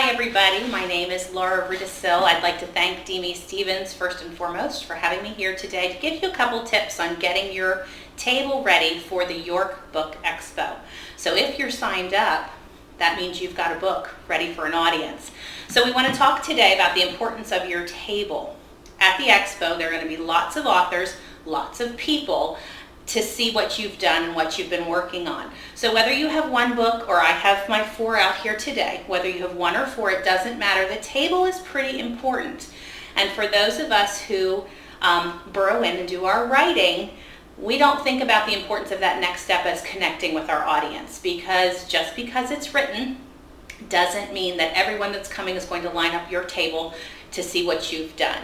Hi everybody, my name is Rudacille. I'd like to thank Demi Stevens first and foremost for having me here today to give you a couple tips on getting your table ready for the York Book Expo. So if you're signed up, that means you've got a book ready for an audience. So we want to talk today about the importance of your table. At the expo, there are going to be lots of authors, lots of people to see what you've done and what you've been working on. So whether you have one book or I have my 4 out here today, whether you have 1 or 4, it doesn't matter. The table is pretty important. And for those of us who burrow in and do our writing, we don't think about the importance of that next step as connecting with our audience, because just because it's written doesn't mean that everyone that's coming is going to line up your table to see what you've done.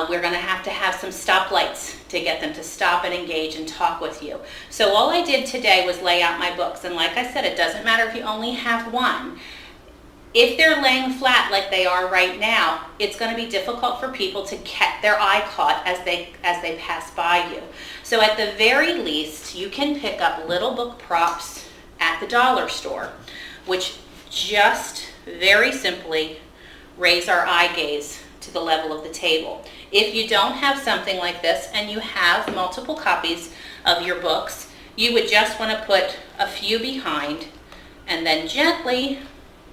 We're going to have some stoplights to get them to stop and engage and talk with you. So all I did today was lay out my books, and like I said, it doesn't matter if you only have one. If they're laying flat like they are right now, it's going to be difficult for people to get their eye caught as they pass by you. So at the very least, you can pick up little book props at the dollar store, which just very simply raise our eye gaze to the level of the table. If you don't have something like this and you have multiple copies of your books, you would just want to put a few behind and then gently,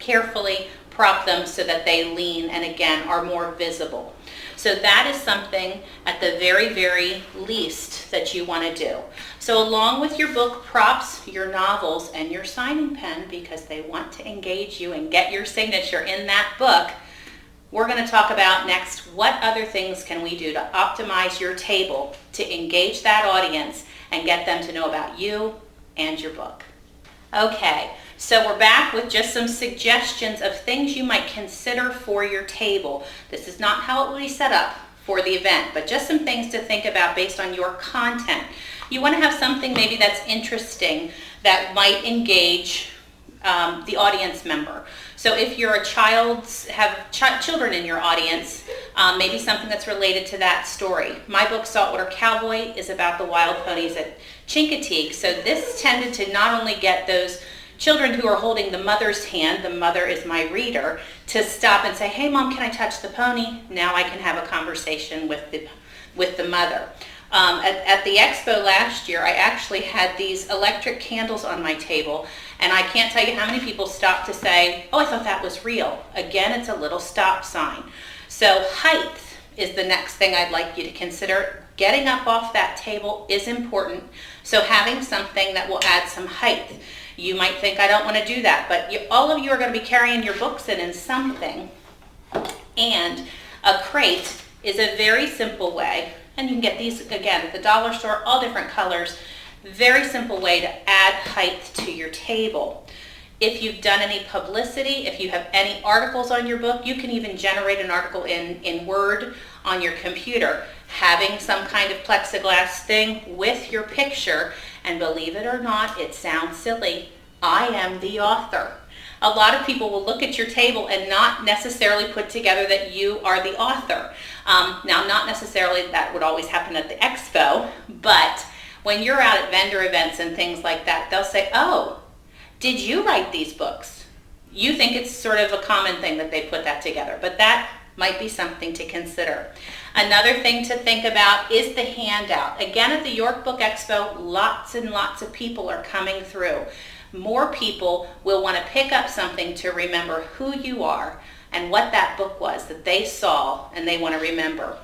carefully prop them so that they lean and again are more visible. So that is something at the very, very least that you want to do. So along with your book props, your novels, and your signing pen, because they want to engage you and get your signature in that book, we're going to talk about next what other things can we do to optimize your table to engage that audience and get them to know about you and your book. Okay, so we're back with just some suggestions of things you might consider for your table. This is not how it will be set up for the event, but just some things to think about based on your content. You want to have something maybe that's interesting that might engage the audience member. So if you're a children in your audience, maybe something that's related to that story. My book, Saltwater Cowboy, is about the wild ponies at Chincoteague. So this tended to not only get those children who are holding the mother's hand, the mother is my reader, to stop and say, hey mom, can I touch the pony? Now I can have a conversation with the mother. At the expo last year, I actually had these electric candles on my table, and I can't tell you how many people stopped to say, oh, I thought that was real. Again, it's a little stop sign. So height is the next thing I'd like you to consider. Getting up off that table is important, so having something that will add some height. You might think, I don't want to do that, but all of you are going to be carrying your books in something, and a crate is a very simple way. And you can get these, again, at the dollar store, all different colors. Very simple way to add height to your table. If you've done any publicity, if you have any articles on your book, you can even generate an article in Word on your computer. Having some kind of plexiglass thing with your picture, and believe it or not, it sounds silly, I am the author. A lot of people will look at your table and not necessarily put together that you are the author. Now, not necessarily that would always happen at the expo, but when you're out at vendor events and things like that, they'll say, oh, did you write these books? You think it's sort of a common thing that they put that together, but that might be something to consider. Another thing to think about is the handout. Again, at the York Book Expo, lots and lots of people are coming through. More people will want to pick up something to remember who you are and what that book was that they saw and they want to remember.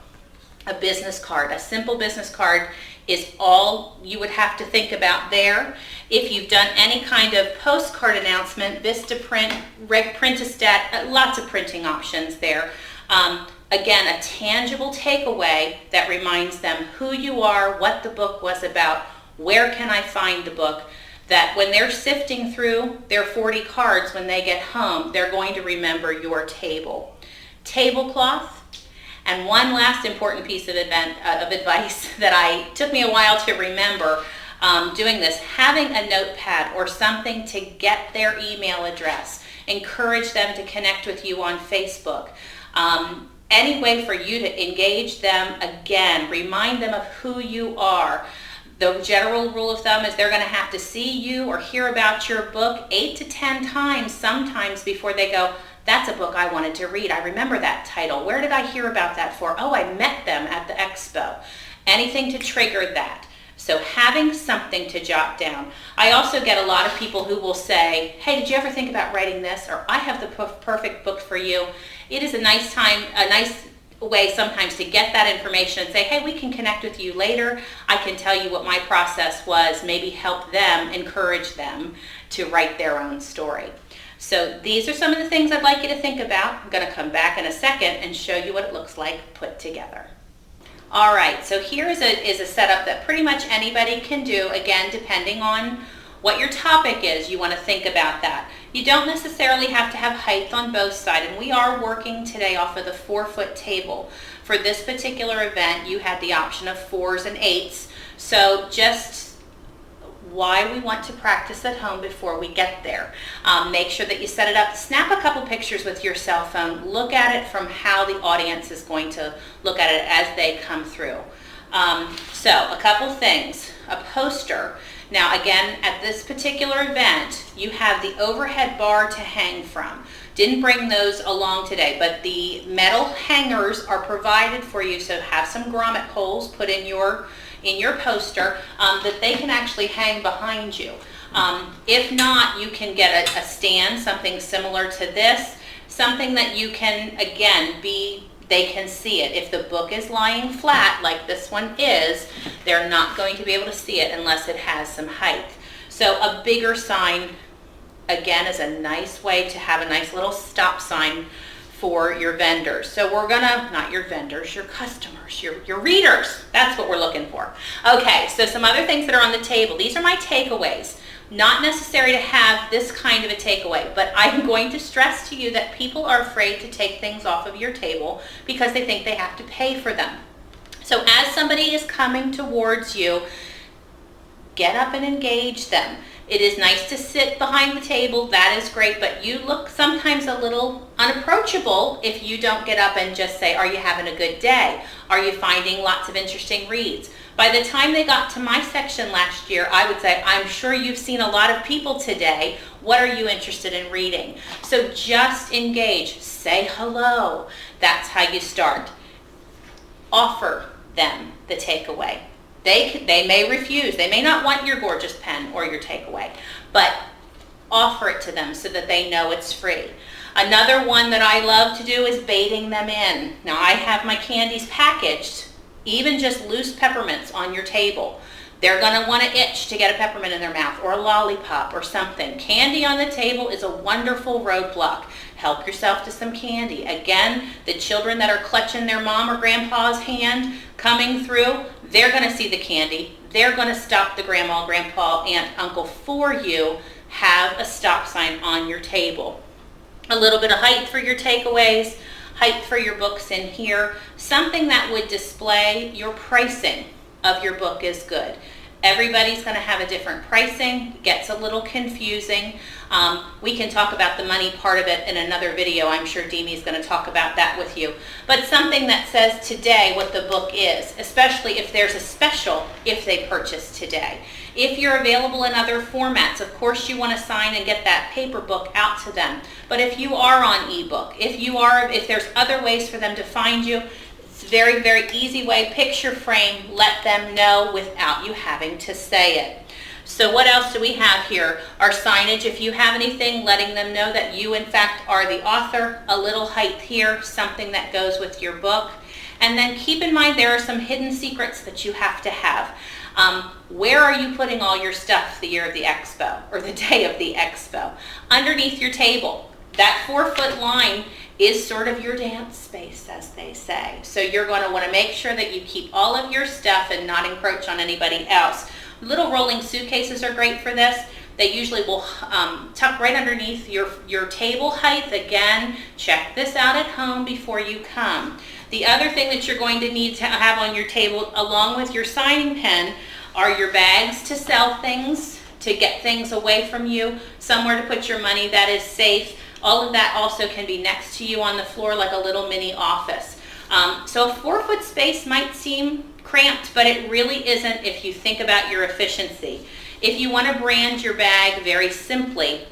A business card, a simple business card is all you would have to think about there. If you've done any kind of postcard announcement, Vistaprint, Printastat, lots of printing options there. Again, a tangible takeaway that reminds them who you are, what the book was about, where can I find the book, that when they're sifting through their 40 cards when they get home, they're going to remember your table. Tablecloth. And one last important piece of advice that took me a while to remember doing this, having a notepad or something to get their email address. Encourage them to connect with you on Facebook. Any way for you to engage them, again, remind them of who you are. The general rule of thumb is they're going to have to see you or hear about your book 8 to 10 times sometimes before they go, that's a book I wanted to read. I remember that title. Where did I hear about that for? Oh, I met them at the expo. Anything to trigger that. So having something to jot down. I also get a lot of people who will say, hey, did you ever think about writing this? Or I have the perfect book for you. It is a nice way sometimes to get that information and say, hey, we can connect with you later. I can tell you what my process was, maybe help them, encourage them to write their own story. So these are some of the things I'd like you to think about. I'm going to come back in a second and show you what it looks like put together. All right, so here is a setup that pretty much anybody can do, again, depending on what your topic is. You want to think about that. You don't necessarily have to have height on both sides, and we are working today off of the 4-foot table. For this particular event, you had the option of 4s and 8s, so just why we want to practice at home before we get there. Make sure that you set it up. Snap a couple pictures with your cell phone. Look at it from how the audience is going to look at it as they come through. So a couple things. A poster. Now again, at this particular event, you have the overhead bar to hang from. Didn't bring those along today, but the metal hangers are provided for you, so have some grommet holes put in your poster that they can actually hang behind you. If not, you can get a stand, something similar to this, something that you can, again, they can see it. If the book is lying flat, like this one is, they're not going to be able to see it unless it has some height. So a bigger sign, again, is a nice way to have a nice little stop sign for your vendors. So we're gonna, not your vendors, your customers, your readers. That's what we're looking for. Okay, so some other things that are on the table. These are my takeaways. Not necessary to have this kind of a takeaway, but I'm going to stress to you that people are afraid to take things off of your table because they think they have to pay for them. So as somebody is coming towards you, get up and engage them. It is nice to sit behind the table, that is great, but you look sometimes a little unapproachable if you don't get up and just say, are you having a good day? Are you finding lots of interesting reads? By the time they got to my section last year, I would say, I'm sure you've seen a lot of people today. What are you interested in reading? So just engage, say hello. That's how you start. Offer them the takeaway. They may refuse. They may not want your gorgeous pen or your takeaway, but offer it to them so that they know it's free. Another one that I love to do is baiting them in. Now I have my candies packaged, even just loose peppermints on your table. They're going to want to itch to get a peppermint in their mouth or a lollipop or something. Candy on the table is a wonderful roadblock. Help yourself to some candy. Again, the children that are clutching their mom or grandpa's hand coming through, they're going to see the candy. They're going to stop the grandma, grandpa, aunt, uncle for you. Have a stop sign on your table. A little bit of height for your takeaways, height for your books in here. Something that would display your pricing of your book is good. Everybody's going to have a different pricing. It gets a little confusing. We can talk about the money part of it in another video. I'm sure Demi's going to talk about that with you. But something that says today what the book is, especially if there's a special if they purchase today. If you're available in other formats, of course you want to sign and get that paper book out to them. But if you are on ebook, if there's other ways for them to find you, very, very easy way, picture frame, let them know without you having to say it. So what else do we have here? Our signage, if you have anything, letting them know that you in fact are the author, a little height here, something that goes with your book. And then keep in mind there are some hidden secrets that you have to have. Where are you putting all your stuff the year of the expo or the day of the expo? Underneath your table. That 4-foot line is sort of your dance space, as they say. So you're going to want to make sure that you keep all of your stuff and not encroach on anybody else. Little rolling suitcases are great for this. They usually will tuck right underneath your table height. Again, check this out at home before you come. The other thing that you're going to need to have on your table, along with your signing pen, are your bags to sell things, to get things away from you, somewhere to put your money that is safe. All of that also can be next to you on the floor like a little mini office. So a 4-foot space might seem cramped, but it really isn't if you think about your efficiency. If you want to brand your bag very simply,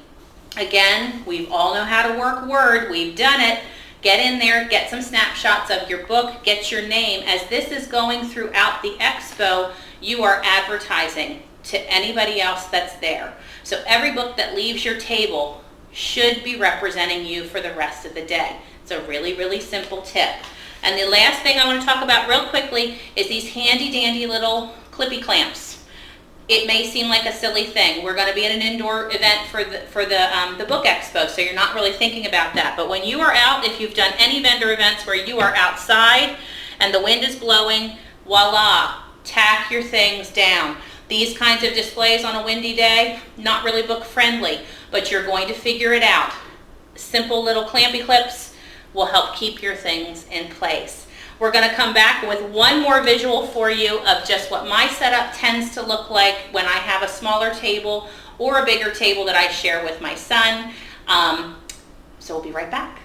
Again, we all know how to work Word. We've done it. Get in there, get some snapshots of your book, get your name. As this is going throughout the expo, you are advertising to anybody else that's there. So every book that leaves your table should be representing you for the rest of the day. It's a really, really simple tip. And the last thing I want to talk about real quickly is these handy dandy little clippy clamps. It may seem like a silly thing. We're going to be at an indoor event for the book expo, so you're not really thinking about that. But when you are out, if you've done any vendor events where you are outside and the wind is blowing, voila, tack your things down. These kinds of displays on a windy day, not really book friendly, but you're going to figure it out. Simple little clampy clips will help keep your things in place. We're going to come back with one more visual for you of just what my setup tends to look like when I have a smaller table or a bigger table that I share with my son. So we'll be right back.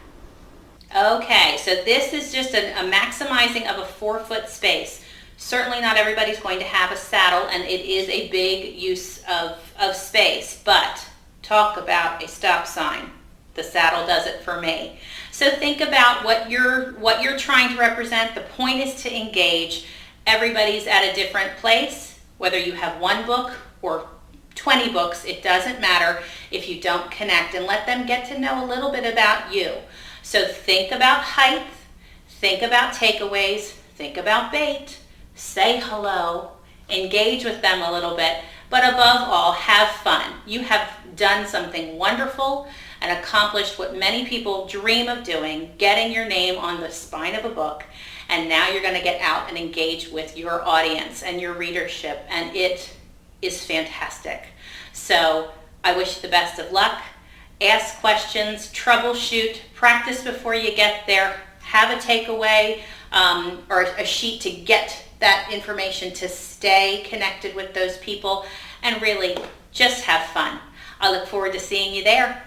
Okay, so this is just a maximizing of a 4-foot space. Certainly not everybody's going to have a saddle, and it is a big use of space, but talk about a stop sign. The saddle does it for me. So think about what you're trying to represent. The point is to engage. Everybody's at a different place. Whether you have one book or 20 books, it doesn't matter if you don't connect, and let them get to know a little bit about you. So think about height, think about takeaways, think about bait, say hello, engage with them a little bit, but above all, have fun. You have done something wonderful and accomplished what many people dream of doing, getting your name on the spine of a book, and now you're going to get out and engage with your audience and your readership, and it is fantastic. So I wish you the best of luck. Ask questions, troubleshoot, practice before you get there, have a takeaway or a sheet to get that information to stay connected with those people, and really just have fun. I look forward to seeing you there.